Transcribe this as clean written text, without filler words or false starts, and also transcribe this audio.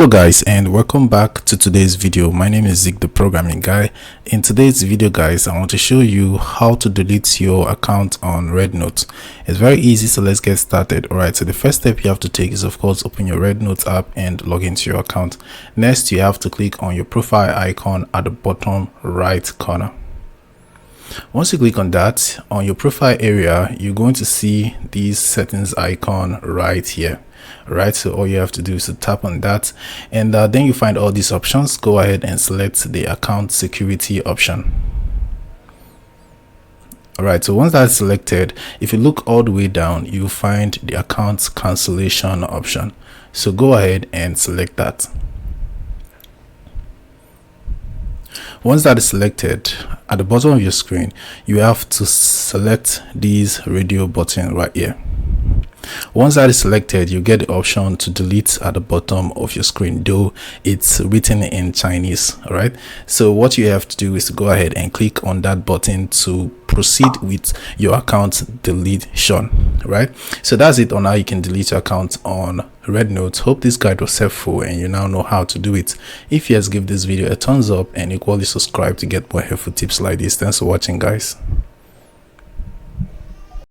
Hello guys, and welcome back to today's video. My name is Zig, the programming guy. In today's video guys, I want to show you how to delete your account on Rednote. It's very easy, so let's get started. Alright, so the first step you have to take is of course open your Rednote app and log into your account. Next, you have to click on your profile icon at the bottom right corner. Once you click on that, on your profile area, you're going to see this settings icon right here. Right, so all you have to do is to tap on that, and then you find all these options. Go ahead and select the account security option. Alright, so once that's selected, if you look all the way down, you'll find the account cancellation option. So go ahead and select that. Once that is selected, at the bottom of your screen, you have to select this radio button right here. Once that is selected, you get the option to delete at the bottom of your screen, though it's written in Chinese. All right, so what you have to do is to go ahead and click on that button to proceed with your account deletion. Right, so that's it on how you can delete your account on Rednote. Hope this guide was helpful and you now know how to do it. If yes, give this video a thumbs up and equally subscribe to get more helpful tips like this. Thanks for watching guys.